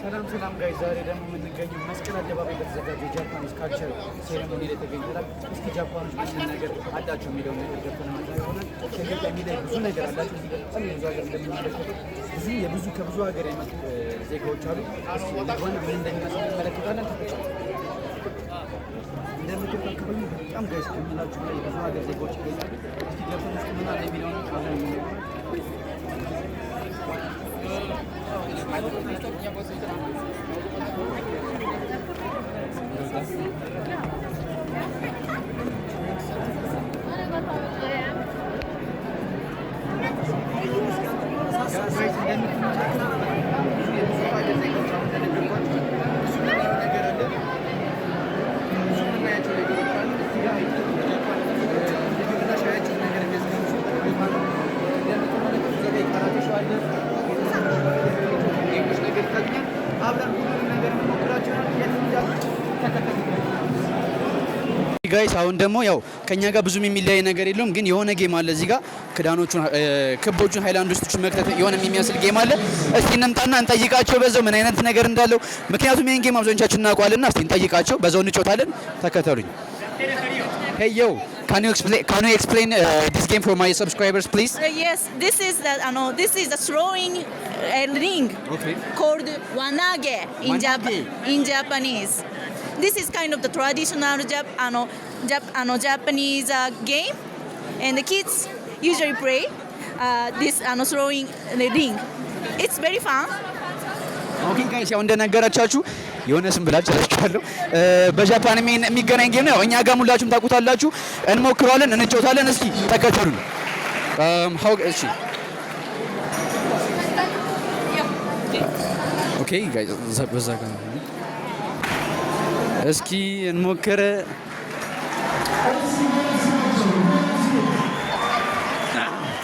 ሰላም ሰላም ጋይስ፣ ዛሬ ደግሞ የምንገኘው መስቀል አደባባይ በተዘጋጀ ጃፓኒስ ካልቸር ሴሬሞኒ ላይ ተገኝተናል። እስኪ ጃፓኖች ምን ነገር አላቸው የሚለውን ነገር ገብተን የምናየው ይሆናል። ከኢትዮጵያ የሚለይ ብዙ ነገር አላቸው። በጣም ብዙ ሀገር እንደምንመለከተው ከብዙ ሀገር የመጡ ዜጋዎች አሉ። እስኪ ልግባና ምን እንደሚመስል እንመለከታለን። እንደምትል አካባቢ በጣም ጋይስ ከምላችሁ ላይ ብዙ ሀገር ዜጋዎች ይገኛሉ። እስኪ ገብተን ውስጥ ምን አለ የሚለውን አብረን የምናየው ጋይስ አሁን ደግሞ ያው ከኛ ጋር ብዙም የሚለያይ ነገር የለውም፣ ግን የሆነ ጌም አለ እዚህ ጋር ክዳኖቹን ክቦቹን ሃይላንድ ውስጥ መክተት የሆነ የሚያስል ጌም አለ። እስቲ እንምጣና እንጠይቃቸው በዛው ምን አይነት ነገር እንዳለው፣ ምክንያቱም ይሄን ጌም አብዛኞቻችን እናውቀዋልና እስቲ እንጠይቃቸው በዛው እንጮታለን። ተከተሉኝ። Hey yo, can you explain this game for my subscribers please? Yes, this is the throwing ring called wanage in Japanese. This is kind of the traditional Japanese game, and the kids usually play this throwing the ring. It's very fun. Okay guys, ያው እንደነገራቻችሁ የሆነ ስም ብላችሁ ተረስቻለሁ። በጃፓን የሚገናኝ ጌም ነው። እኛ ጋር ሁላችሁም ታውቁታላችሁ። እንሞክረዋለን፣ እንጫወታለን። እስኪ ተከተሉን። እሺ ኦኬ ጋይስ፣ በዛ ጋር እስኪ እንሞክር።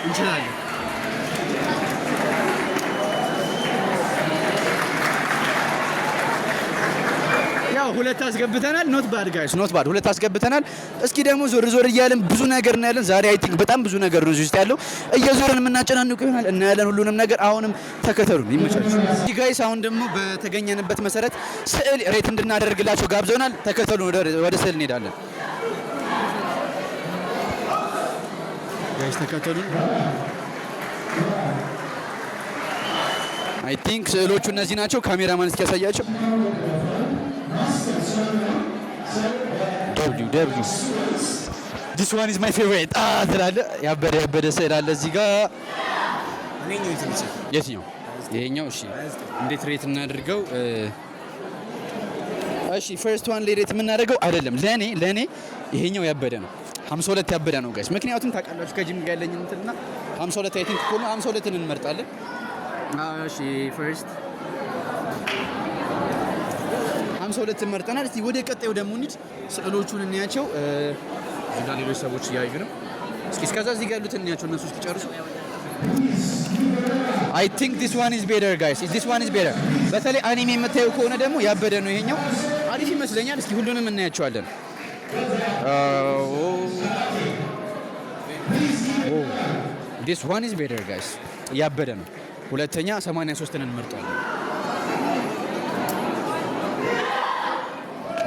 እንችላለን። ሁለት አስገብተናል። ኖት ባድ ጋይስ፣ ኖት ባድ። ሁለት አስገብተናል። እስኪ ደግሞ ዞር ዞር እያለን ብዙ ነገር እናያለን። ዛሬ አይ ቲንክ በጣም ብዙ ነገር ነው እዚህ ውስጥ ያለው። እየዞርን የምናጨናንቁ ይሆናል። እናያለን ሁሉንም ነገር። አሁንም ተከተሉን፣ ይመቻችሁ። እዚህ ጋይስ አሁን ደግሞ በተገኘንበት መሰረት ስዕል ሬት እንድናደርግላቸው ጋብዘውናል። ተከተሉን፣ ወደ ስዕል እንሄዳለን። ጋይስ ተከተሉን። አይ ቲንክ ስዕሎቹ እነዚህ ናቸው። ካሜራማን እስኪ ያሳያቸው። W This one is my favorite. ትላለህ። ያበደ ስዕል አለ እዚህ ጋር። የትኛው? ይሄኛው። እሺ እንዴት ሬት እናድርገው? እሺ ፈርስት ዋን ላይ ሬት የምናደርገው አይደለም። ለኔ ይሄኛው ያበደ ነው። 52 ያበደ ነው ጋይስ። ምክንያቱም ታውቃላችሁ ከጂም ጋር ያለኝ እንትና 52 አይ ቲንክ ኮሎ 52ን እንመርጣለን። እሺ ፈርስት 52 መርጠናል። እስቲ ወደ ቀጣዩ ደግሞ እንሂድ። ስዕሎቹን እንያቸው። እዛ ሌሎች ሰዎች እያዩ ነው። እስከዛ እዚህ ጋር ያሉትን እንያቸው እነሱ እስኪጨርሱ። I think this one is better guys. This one is better. በተለይ አኒሜ የምታዩ ከሆነ ደግሞ ያበደ ነው ይሄኛው። አሪፍ ይመስለኛል። እስኪ ሁሉንም እናያቸዋለን። This one is better guys. ያበደ ነው። ሁለተኛ 83ን እንመርጣለን።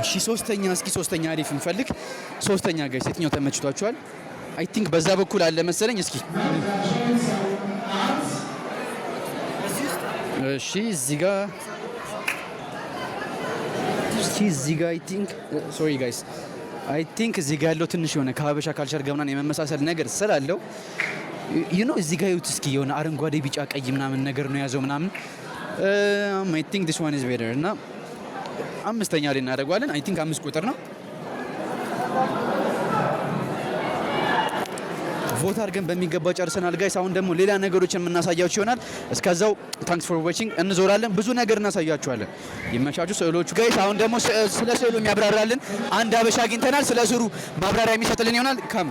እሺ ሶስተኛ አሪፍ እንፈልግ። ሶስተኛ ጋይስ የትኛው ተመችቷችኋል? አይ ቲንክ በዛ በኩል አለ መሰለኝ። እስኪ እሺ እዚህ ጋር አይ ቲንክ ሶሪ ጋይስ አይ ቲንክ እዚህ ጋር ያለው ትንሽ የሆነ ከሀበሻ ካልቸር ጋር ምናምን የመመሳሰል ነገር ስላለው እዚህ ጋር ይሁት እስኪ የሆነ አረንጓዴ ቢጫ ቀይ ምናምን ነገር ነው ያዘው ምናምን። አይ ቲንክ this one is better እና አምስተኛ ላይ እናደርጋለን። አይ ቲንክ 5 ቁጥር ነው። ቮት አድርገን በሚገባ ጨርሰናል ጋይስ። አሁን ደግሞ ሌላ ነገሮችን የምናሳያችሁ ይሆናል። እስከዛው ታንክስ ፎር ዋቺንግ። እንዞራለን፣ ብዙ ነገር እናሳያችኋለን። ይመቻችሁ ስዕሎቹ ጋይስ። አሁን ደግሞ ስለ ስዕሉ የሚያብራራልን አንድ አበሻ አግኝተናል። ስለ ስዕሉ ማብራሪያ የሚሰጥልን ይሆናል። ካም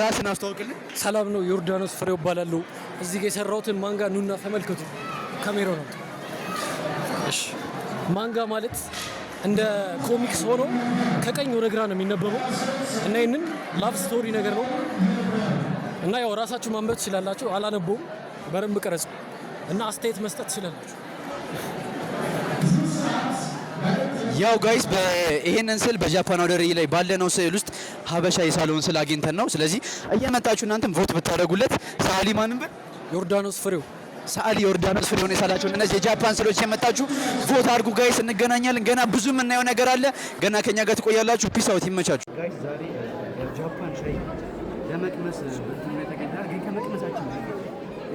ራስን አስተዋውቅልን። ሰላም ነው፣ ዮርዳኖስ ፍሬው እባላለሁ። እዚህ ጋር የሰራሁትን ማንጋ ኑና ተመልከቱ። ካሜራው ነው። እሺ ማንጋ ማለት እንደ ኮሚክስ ሆኖ ከቀኝ ወደ ግራ ነው የሚነበበው እና ይሄንን ላቭ ስቶሪ ነገር ነው እና ያው ራሳችሁ ማንበብ ትችላላችሁ። አላነበውም በደንብ ቀረጽ እና አስተያየት መስጠት ትችላላችሁ። ያው ጋይስ ይሄንን ስዕል በጃፓን አውደ ርዕይ ላይ ባለነው ስዕል ውስጥ ሀበሻ የሳለውን ስዕል አግኝተን ነው። ስለዚህ እየመጣችሁ እናንተም ቮት ብታደርጉለት ሰዓሊ ማንም በል ዮርዳኖስ ፍሬው ሰዓሊ ዮርዳኖስ ፍሬውን የሳላቸውን እነዚህ የጃፓን ስዕሎች የመጣችሁ ቮት አድርጉ ጋይስ። እንገናኛለን። ገና ብዙ የምናየው ነገር አለ። ገና ከኛ ጋር ትቆያላችሁ። ፒስ አውት። ይመቻችሁ ጋይስ። ዛሬ ጃፓን ሻይ ለመቅመስ እንትን የተገኘ ግን ከመቅመሳችን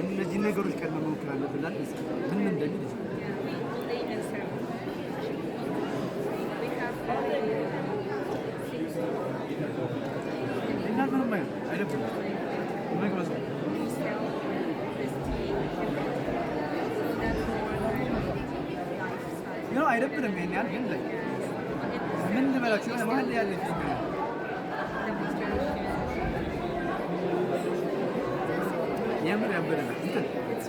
እነዚህ ነገሮች ቀድመን መሞከር አለብን። ምን እንደሚል አይደብርም። ይሄን ያህል ግን ምን ልበላችሁ ነው መሀል ያለ የምር ያበረና እንትን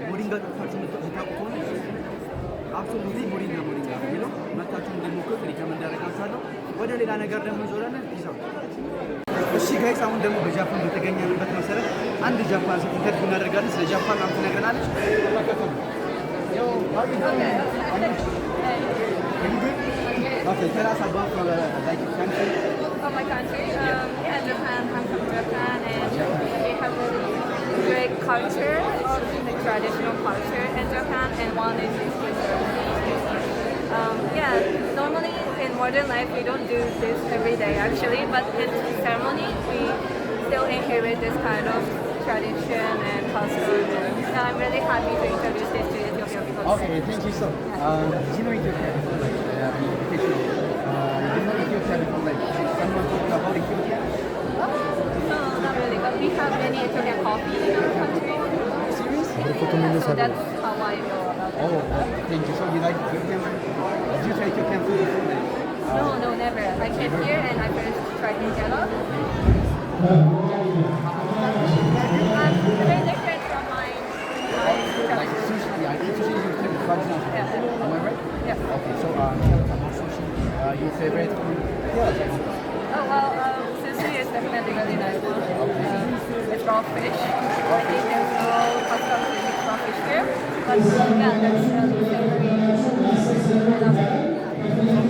ሞሪንጋ ጠፋችሁ የምታውቁ ከሆነ አብሶሉትሊ ሞሪንጋ የሚለው መታችሁ እንደሞከሩ ሪከመንድ አደርጋችኋለሁ። ወደ ሌላ ነገር ደግሞ እንዞራለን። ይዛው እሺ ጋይስ፣ አሁን ደግሞ በጃፓን በተገኘንበት መሰረት አንድ ጃፓን ሴት ኢንተርቪው እናደርጋለን። ስለ ጃፓን አሁን ትነግረናለች። Okay, tell us about like country. Oh, my country? Yeah, Japan. I'm from Japan, and we have a great culture, the traditional culture in Japan, and one is yeah, normally in modern life we don't do this every day actually, but in ceremony we still inherit this kind of tradition and custom. And I'm really happy to introduce this to Ethiopia people. Okay, thank you so much. Do you know Ethiopia? Do you know Ethiopia before? Like someone talked about Ethiopia? No, not really, but we have many Ethiopian coffee in our country. Serious? Yeah, so that's how I know about it. Oh, thank you. So you like Ethiopian? Did you try Ethiopian food before? No, never. I came here and I first tried injera. Very different from my Like sushi, I eat sushi is traditional. Yeah. Am I right? Yeah. Okay, so tell us about sushi. Your favorite food? Oh, well, sushi is definitely really nice one. It's raw fish. I think there's no custom to eat raw fish here. But yeah, that's really savory.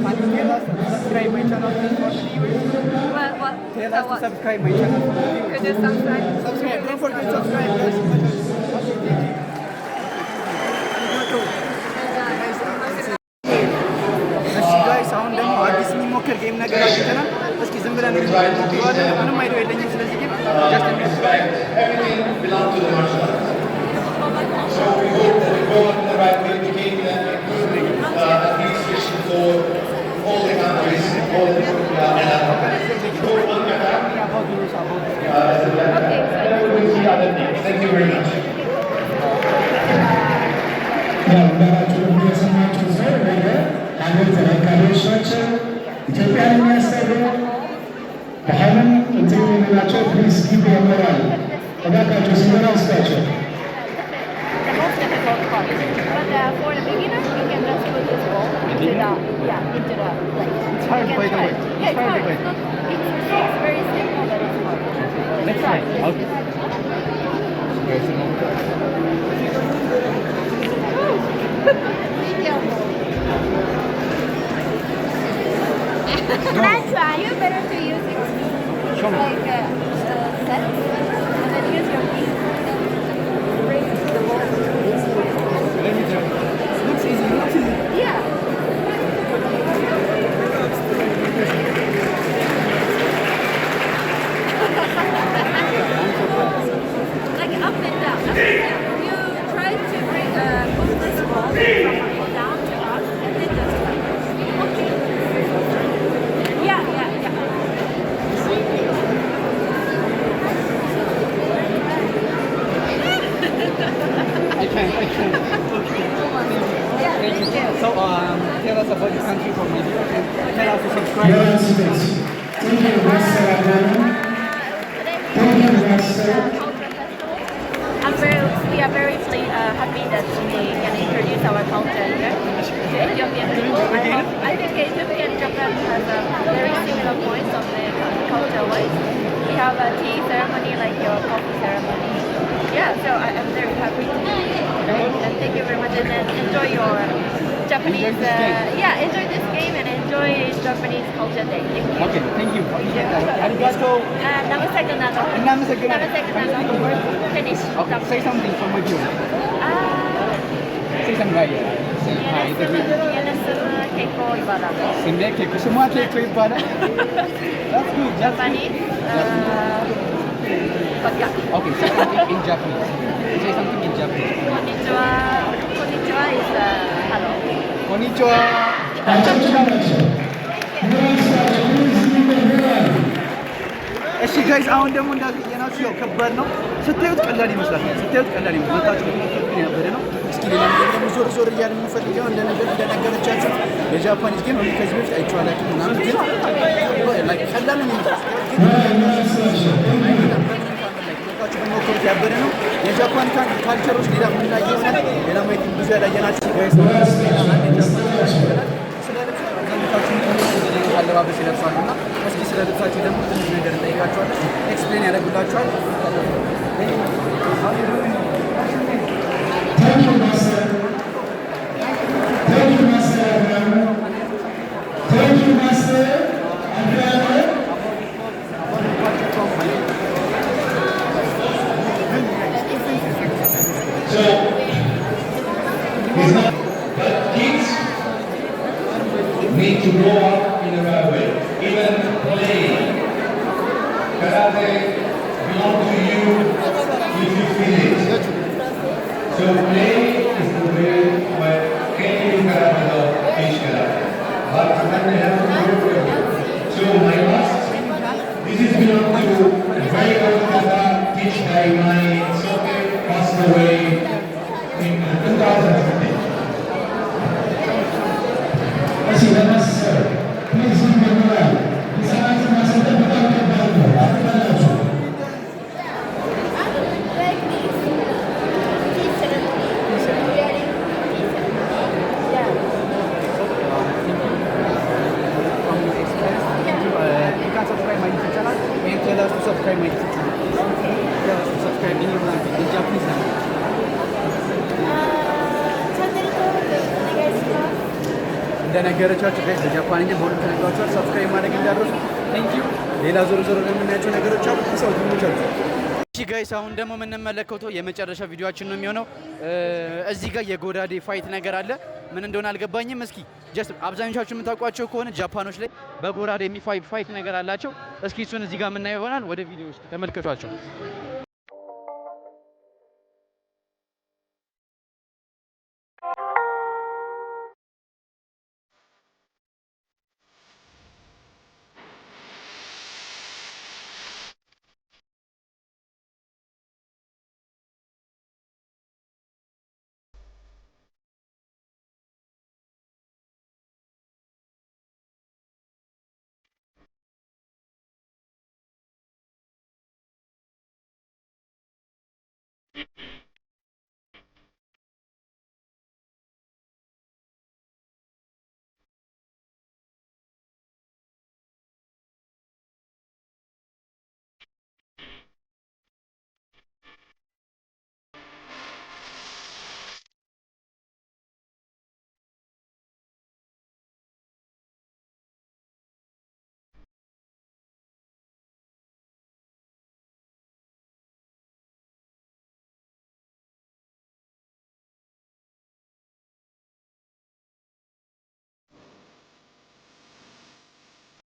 Can you tell us to subscribe my channel please for the viewers? Well, what? Tell so us to what? subscribe my channel for the viewers. Could you subscribe? Subscribe, don't forget to subscribe guys. Okay, thank you. እሺ ጋይስ፣ አሁን ደግሞ አዲስ የሚሞከር ጌም ነገር አግኝተናል። እስኪ ዝም ብለን እንሞክረዋለን። ምንም አይደው የለኝም ስለዚህ ጌም ጀስት belong to the martial arts. So we hope that we go in the right way to gain appreciation for all the countries, all the Ethiopia, and for one Qatar as a blend. And then we will see other things. Thank you very much. ሀገር ተረካቢዎች ናቸው። ኢትዮጵያን የሚያሰሩ በሀይልም እንትን የሚላቸው ፕሊዝ ጊቭ ያመራል እባካቸው ሲመራ ውስጣቸው But for the beginner, you can just put this ball into the plate. It's hard by the way. Yeah, it's hard. It's very simple, but it's hard. Let's try. Okay. Can I try? You better to use it like set, and then use your feet and bring the ball. Let me try. Looks easy. Yeah. Like up and down, up and down. You try to bring move this ball from down to up, and then just like okay. Yeah. I can. Yeah, thank you. So tell us about your country for me. Tell us to subscribe. We are very happy that we can introduce our culture here to Ethiopian people. I think Ethiopia and Japan has a very similar points of the culture-wise. We have a tea ceremony like your coffee ceremony. Yeah, so I'm very happy to be here today. And thank you very much, and then enjoy your Japanese. Enjoy this game and enjoy Japanese culture day. Thank you. Okay, thank you. Arigato. Namaste. Finish. Okay, say something for my viewers. Say something right. Keiko Ibara. Semua Keiko Ibara. That's good. Japanese. Okay, say something in Japanese. Say something in Japanese. Konnichiwa. Konnichiwa is hello. Konnichiwa. እሺ ጋይስ አሁን ደግሞ እንዳገኘናችሁ ያው ከባድ ነው። ስታዩት ቀላል ይመስላል። መጣችሁ ያበደ ነው። እስኪ ሌላ ነገር ደግሞ ዞር እያልን የምንፈልገው እንደነገረቻችሁ ነው። የጃፓኒዝ ጌም ነው። ከዚህ በፊት አይቼው አላውቅም ምናምን ግን ላይክ ቀላል ነው የሚመስለው። በሞክሩት ያበደ ነው። የጃፓን ካልቸሮች ሌላ ምን ላይ ይሆናል? ሌላ ማየት ብዙ ያላየናችሁ ጋይስ ነው። አለባበስ ይለብሳሉና እስኪ ስለ ልብሳቸው ደግሞ ትንሽ ነገር እንጠይቃቸዋለን። ኤክስፕሌን ያደርጉላቸዋል። Need to grow up in the right way. Even play. Karate belongs to you if you feel it. So play is the way where any karate will teach karate. But when they have to work with it. So my last, this is belong to a very old kata teach by my soke passed away in 2015. እንደነገረቻችሁ ጋይስ በጃፓንኛ በሁሉም ተነግሯችኋል። ሰብስክራይብ ማድረግ እንዳትረሱ። ቴንክ ዩ። ሌላ ዞር ለምናያቸው ነገሮች አሉ። ሰው ትምቻችሁ። እሺ ጋይስ አሁን ደግሞ የምንመለከተው የመጨረሻ ቪዲዮአችን ነው የሚሆነው። እዚህ ጋር የጎራዴ ፋይት ነገር አለ። ምን እንደሆነ አልገባኝም። እስኪ ጀስት አብዛኞቻችሁ የምታውቋቸው ከሆነ ጃፓኖች ላይ በጎራዴ ፋይት ነገር አላቸው። እስኪ እሱን እዚህ ጋር የምናየው ይሆናል። ወደ ቪዲዮ ውስጥ ተመልከቷቸው።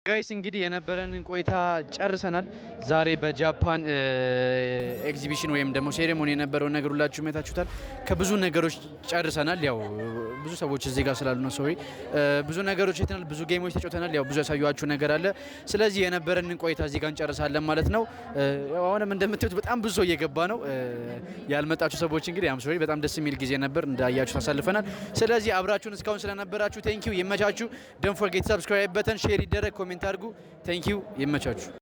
ጋይስ እንግዲህ የነበረንን ቆይታ ጨርሰናል። ዛሬ በጃፓን ኤግዚቢሽን ወይም ደግሞ ሴሬሞኒ የነበረውን ነገር ሁላችሁ አይታችሁታል። ከብዙ ነገሮች ጨርሰናል። ያው ብዙ ሰዎች እዚህ ጋር ስላሉ ነው። ሶሪ ብዙ ነገሮች አይተናል፣ ብዙ ጌሞች ተጫውተናል። ያው ብዙ ያሳዩአችሁ ነገር አለ። ስለዚህ የነበረንን ቆይታ እዚህ ጋር እንጨርሳለን ማለት ነው። አሁንም እንደምታዩት በጣም ብዙ ሰው እየገባ ነው። ያልመጣችሁ ሰዎች እንግዲህ አም ሶሪ፣ በጣም ደስ የሚል ጊዜ ነበር እንዳያችሁ ታሳልፈናል። ስለዚህ አብራችሁን እስካሁን ስለነበራችሁ ቴንክ ዩ፣ ይመቻችሁ። ዶንት ፎርጌት ሰብስክራይብ በተን ሼር ይደረግ፣ ኮሜንት አድርጉ። ቴንክ ዩ፣ ይመቻችሁ።